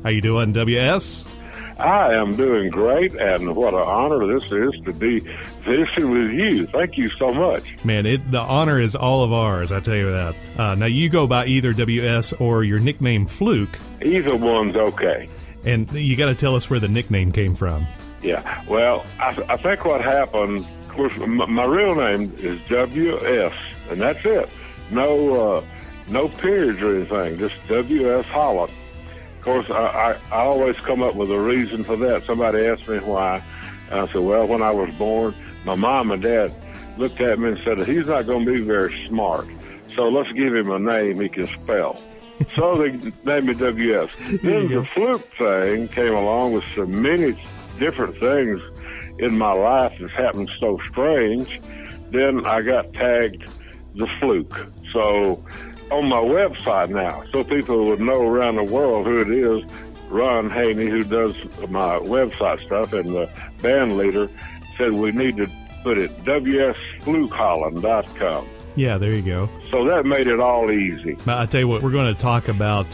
How you doing, WS? I am doing great, and what an honor this is to be visiting with you. Thank you so much. Man, the honor is all of ours, I tell you that. Now, you go by either WS or your nickname Fluke. Either one's okay. And you got to tell us where the nickname came from. Yeah, well, I think what happened, of course, my real name is WS, and that's it. No periods or anything, just WS Holland. Of course, I always come up with a reason for that. Somebody asked me why, and I said, well, when I was born, my mom and dad looked at me and said, he's not going to be very smart, so let's give him a name he can spell. So they named me WS. Then the Fluke thing came along with so many different things in my life that's happened so strange. Then I got tagged the Fluke. So on my website now, so people would know around the world who it is, Ron Haney, who does my website stuff, and the band leader said we need to put it wsflukeholland.com. Yeah, there you go. So that made it all easy. I tell you what, we're going to talk about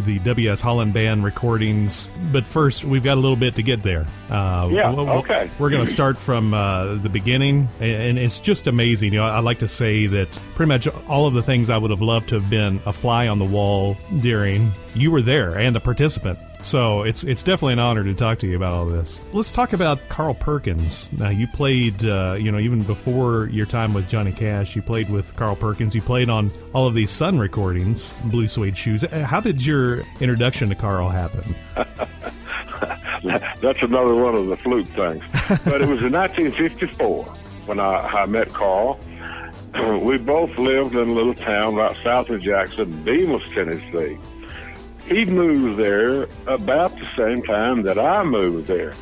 the W.S. Holland Band recordings, but first, we've got a little bit to get there. Okay. We're going to start from the beginning, and it's just amazing. You know, I like to say that pretty much all of the things I would have loved to have been a fly on the wall during, you were there and a participant. So it's definitely an honor to talk to you about all this. Let's talk about Carl Perkins. Now, you played, even before your time with Johnny Cash, you played with Carl Perkins. You played on all of these Sun recordings, Blue Suede Shoes. How did your introduction to Carl happen? That's another one of the Fluke things. But it was in 1954 when I met Carl. We both lived in a little town right south of Jackson, Bemis, Tennessee. He moved there about the same time that I moved there.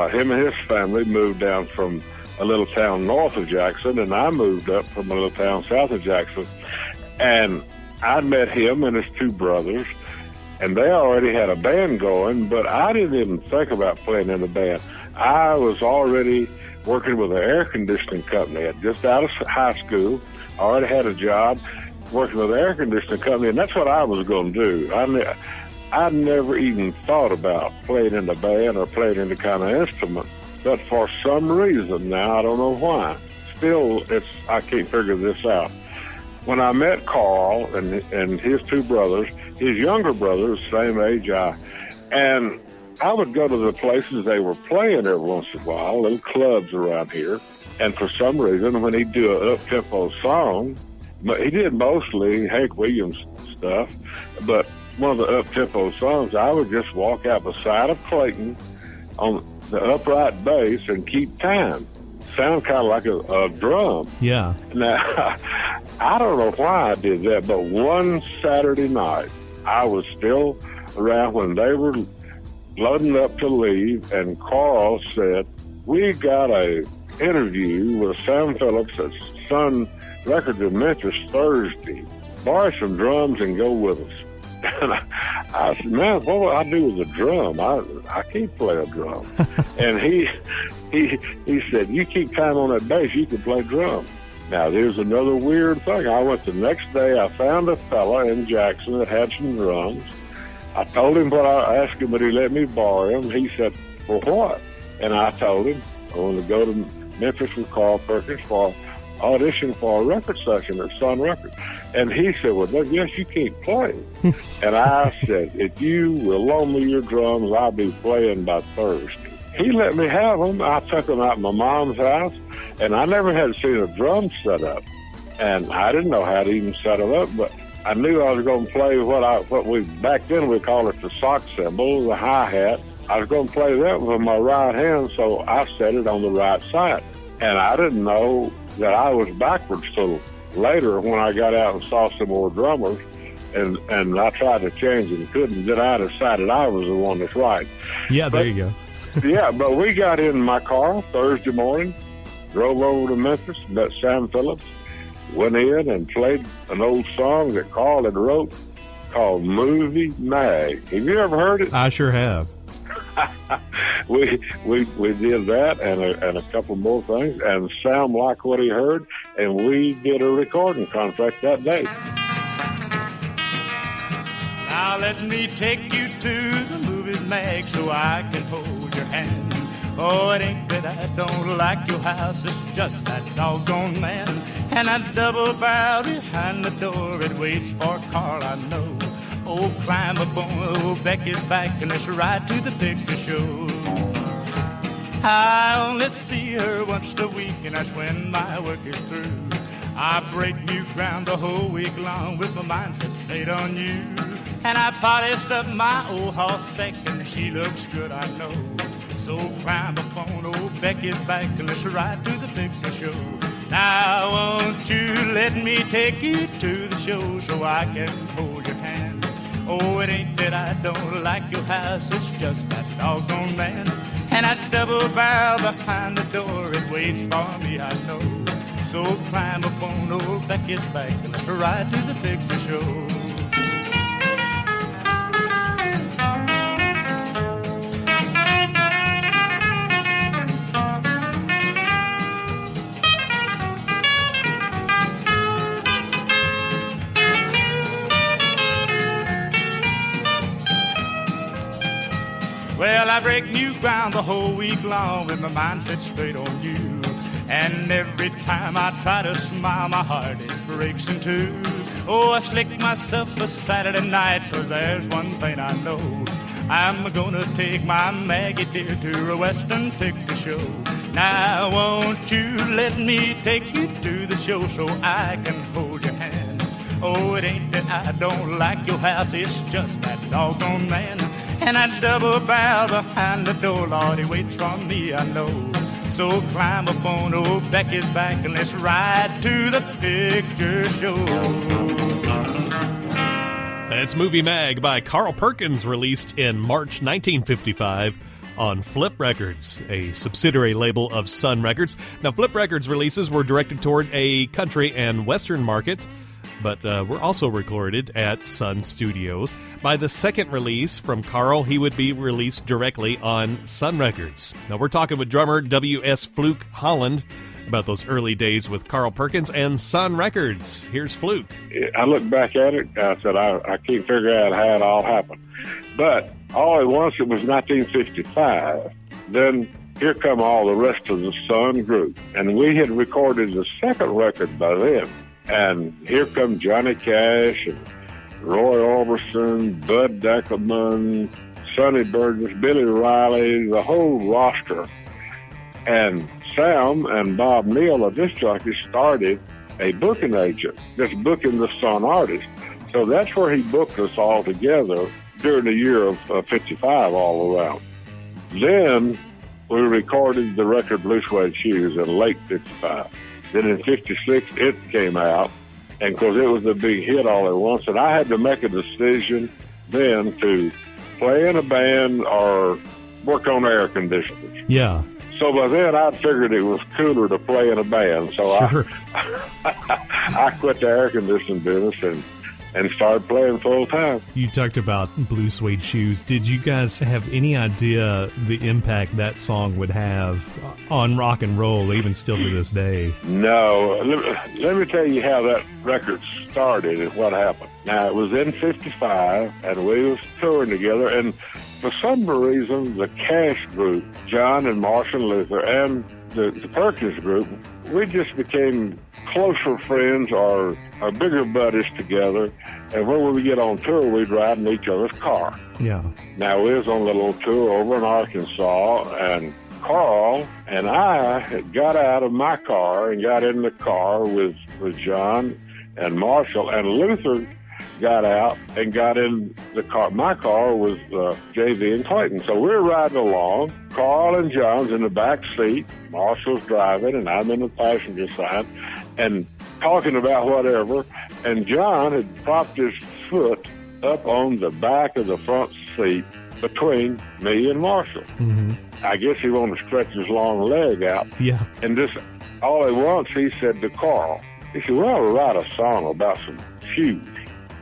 Him and his family moved down from a little town north of Jackson, and I moved up from a little town south of Jackson. And I met him and his two brothers, and they already had a band going, but I didn't even think about playing in the band. I was already working with an air conditioning company. Just out of high school, I already had a job working with an air conditioning company, and that's what I was going to do. I never even thought about playing in the band or playing any kind of instrument, but for some reason now, I don't know why, still I can't figure this out. When I met Carl and his two brothers, his younger brother was the same age and I would go to the places they were playing every once in a while, little clubs around here, and for some reason, when he'd do an up-tempo song, he did mostly Hank Williams stuff, but one of the up-tempo songs, I would just walk out beside of Clayton on the upright bass and keep time. Sound kind of like a drum. Yeah. Now, I don't know why I did that, but one Saturday night, I was still around when they were loading up to leave, and Carl said, we got a interview with Sam Phillips at Sun Records in Memphis Thursday. Borrow some drums and go with us. And I said, man, what would I do with a drum? I can't play a drum. And he said, you keep time on that bass, you can play drums. Now, there's another weird thing. I went the next day, I found a fella in Jackson that had some drums. I told him what I asked him, but he let me borrow them. He said, for what? And I told him I wanted to go to Memphis with Carl Perkins for audition for a record session at Sun Records. And he said, well, yes, you can't play. And I said, if you will loan me your drums, I'll be playing by Thursday. He let me have them. I took them out to my mom's house, and I never had seen a drum set up. And I didn't know how to even set it up, but I knew I was going to play what we back then we called it the sock cymbal, the hi-hat. I was going to play that with my right hand, so I set it on the right side. And I didn't know that I was backwards till later when I got out and saw some more drummers, and I tried to change and couldn't. Then I decided I was the one that's right. Yeah, there you go. Yeah, but we got in my car Thursday morning, drove over to Memphis, met Sam Phillips, went in and played an old song that Carl had wrote called Movie Magg. Have you ever heard it? I sure have. we did that and a couple more things, and Sam liked what he heard, and we did a recording contract that day. Now let me take you to the movies, Magg, so I can hold your hand. Oh, it ain't that I don't like your house, it's just that doggone man. And I double barrel behind the door, it waits for Carl, I know. Oh, climb up on old Becky's back and let's ride to the picture show. I only see her once a week and that's when my work is through. I break new ground the whole week long with my mindset stayed on you. And I polished up my old horseback and she looks good, I know. So climb up on old Becky's back and let's ride to the picture show. Now won't you let me take you to the show so I can hold your hand. Oh, it ain't that I don't like your house, it's just that doggone man. And I double barrel behind the door, it waits for me, I know. So climb up on old Becky's back and let's ride to the picture show. Well, I break new ground the whole week long with my mind set straight on you. And every time I try to smile, my heart it breaks in two. Oh, I slick myself a Saturday night, 'cause there's one thing I know. I'm gonna take my Maggie dear to a western picture show. Now won't you let me take you to the show so I can hold your hand. Oh, it ain't that I don't like your house, it's just that doggone man. And I double barrel behind the door, Lord, he waits for me, I know. So climb up on old Becky's back and let's ride to the picture show. That's Movie Magg by Carl Perkins, released in March 1955 on Flip Records, a subsidiary label of Sun Records. Now, Flip Records releases were directed toward a country and western market, but were also recorded at Sun Studios. By the second release from Carl, he would be released directly on Sun Records. Now, we're talking with drummer W.S. Fluke Holland about those early days with Carl Perkins and Sun Records. Here's Fluke. I look back at it, I said, I can't figure out how it all happened. But all at once, it was 1955. Then here come all the rest of the Sun group. And we had recorded the second record by then. And here come Johnny Cash and Roy Orbison, Bud Deckelman, Sonny Burgess, Billy Riley, the whole roster. And Sam and Bob Neal, a disc jockey, started a booking agent, just booking the Sun artists. So that's where he booked us all together during the year of 55 all around. Then we recorded the record Blue Suede Shoes in late 55. Then in 56, it came out, and because it was a big hit all at once, and I had to make a decision then to play in a band or work on air conditioners. Yeah. So by then, I'd figured it was cooler to play in a band, so Sure. I quit the air conditioning business and started playing full time. You talked about Blue Suede Shoes. Did you guys have any idea the impact that song would have on rock and roll, even still to this day? No. Let me tell you how that record started and what happened. Now, it was in 55, and we was touring together, and for some reason, the Cash group, John and Marshall Luther, and the Perkins group, we just became closer friends or bigger buddies together. And when we would get on tour, we'd ride in each other's car. Yeah. Now, we was on a little tour over in Arkansas, and Carl and I had got out of my car and got in the car with John and Marshall, and Luther got out and got in the car. My car was JV and Clayton. So we're riding along. Carl and John's in the back seat. Marshall's driving, and I'm in the passenger side, and talking about whatever. And John had propped his foot up on the back of the front seat between me and Marshall. Mm-hmm. I guess he wanted to stretch his long leg out. Yeah. And just all at once, he said to Carl, he said, "We ought to write a song about some shoes."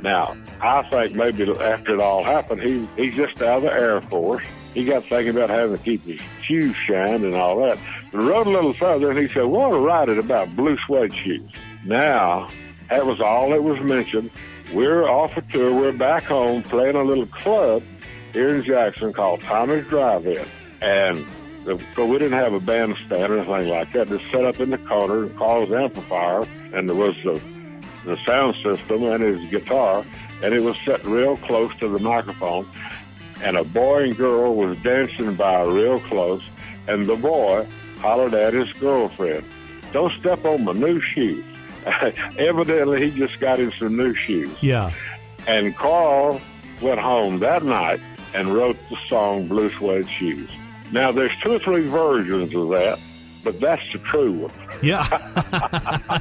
Now, I think maybe after it all happened, he's just out of the Air Force. He got thinking about having to keep his shoes shined and all that. But rode a little further, and he said, "We ought to write it about Blue Suede Shoes." Now, that was all that was mentioned. we're off a tour. We're back home playing a little club here in Jackson called Tommy's Drive-In. And so we didn't have a bandstand or anything like that. Just set up in the corner and Carl's amplifier, and there was the sound system and his guitar, and it was set real close to the microphone. And a boy and girl was dancing by real close, and the boy hollered at his girlfriend, "Don't step on my new shoes." Evidently, he just got him some new shoes. Yeah. And Carl went home that night and wrote the song Blue Suede Shoes. Now, there's 2 or 3 versions of that, but that's the true one. Yeah.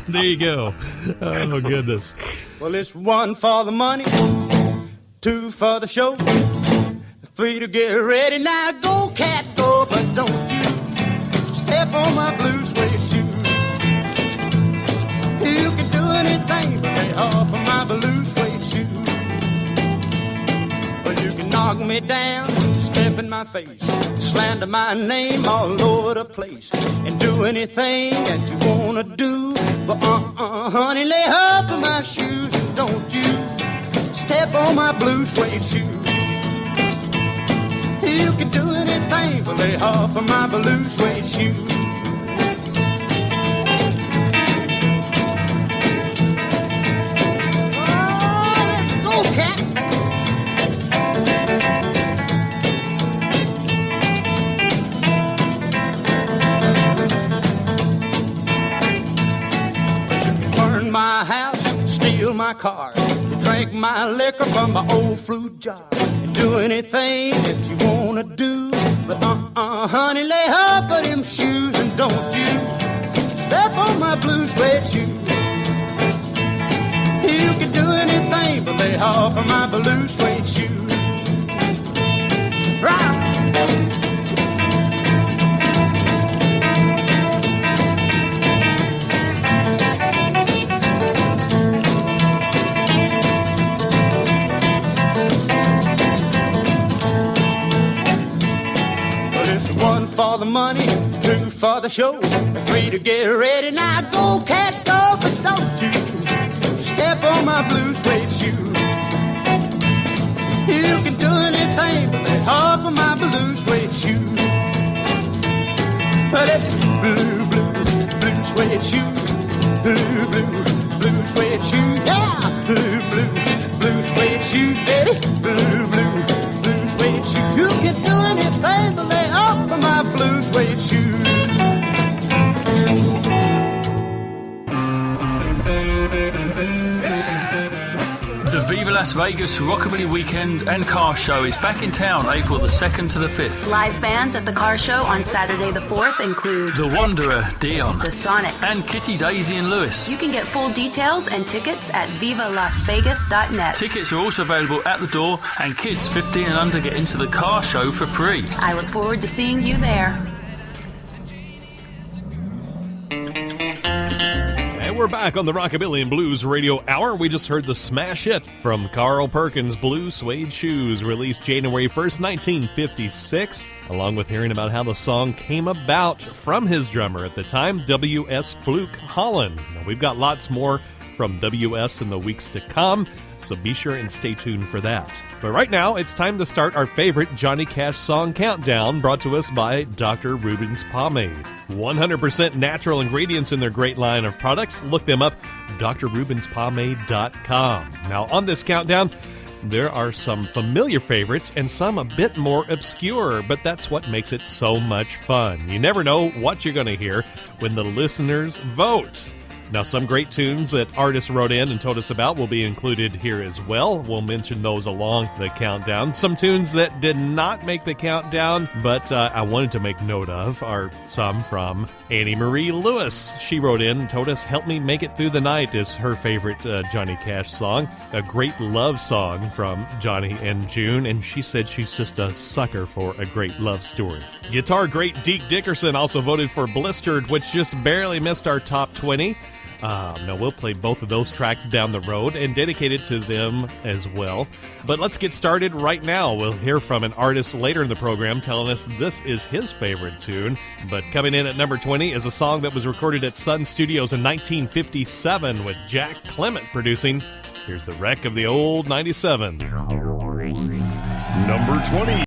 There you go. Oh, goodness. Well, it's 1 for the money, 2 for the show, 3 to get ready. Now go, cat, go, but don't you step on my blue suede shoes. You can do anything but lay off of my blue suede shoes. Well, you can knock me down, step in my face, slander my name all over the place, and do anything that you wanna do. But honey, lay off of my shoes, and don't you step on my blue suede shoes. You can do anything but lay off of my blue suede shoes. Oh, let's go, cat. My house, steal my car, drink my liquor from my old fruit jar, and do anything that you wanna do. But honey, lay off of them shoes, and don't you step on my blue suede shoes. You can do anything but lay off of my blue suede shoes. Right. For the money, 2 for the show, 3 to get ready. Now go, cat, go, but don't you step on my blue suede shoes. You can do anything but lay off of my blue suede shoes. But it's blue, blue suede shoes, blue suede shoes, yeah, blue suede shoes, baby, blue suede shoes. You can do anything but lay off of my blue suede shoes. The Viva Las Vegas Rockabilly Weekend and Car Show is back in town April the 2nd to the 5th. Live bands at the car show on Saturday the 4th include The Wanderer, Dion, The Sonics, and Kitty, Daisy and Lewis. You can get full details and tickets at vivalasvegas.net. Tickets are also available at the door, and kids 15 and under get into the car show for free. I look forward to seeing you there. We're back on the Rockabilly and Blues Radio Hour. We just heard the smash hit from Carl Perkins, Blue Suede Shoes, released January 1st, 1956, along with hearing about how the song came about from his drummer at the time, W.S. Fluke Holland. Now, we've got lots more from W.S. in the weeks to come, so be sure and stay tuned for that. But right now, it's time to start our favorite Johnny Cash song countdown, brought to us by Dr. Rubens Pomade. 100% natural ingredients in their great line of products. Look them up, drrubenspomade.com. Now, on this countdown, there are some familiar favorites and some a bit more obscure, but that's what makes it so much fun. You never know what you're going to hear when the listeners vote. Now, some great tunes that artists wrote in and told us about will be included here as well. We'll mention those along the countdown. Some tunes that did not make the countdown, but I wanted to make note of, are some from Annie Marie Lewis. She wrote in and told us Help Me Make It Through the Night is her favorite Johnny Cash song. A great love song from Johnny and June, and she said she's just a sucker for a great love story. Guitar great Deke Dickerson also voted for Blistered, which just barely missed our top 20. Now, we'll play both of those tracks down the road and dedicate it to them as well. But let's get started right now. We'll hear from an artist later in the program telling us this is his favorite tune. But coming in at number 20 is a song that was recorded at Sun Studios in 1957 with Jack Clement producing Here's the wreck of the old 97. Number 20.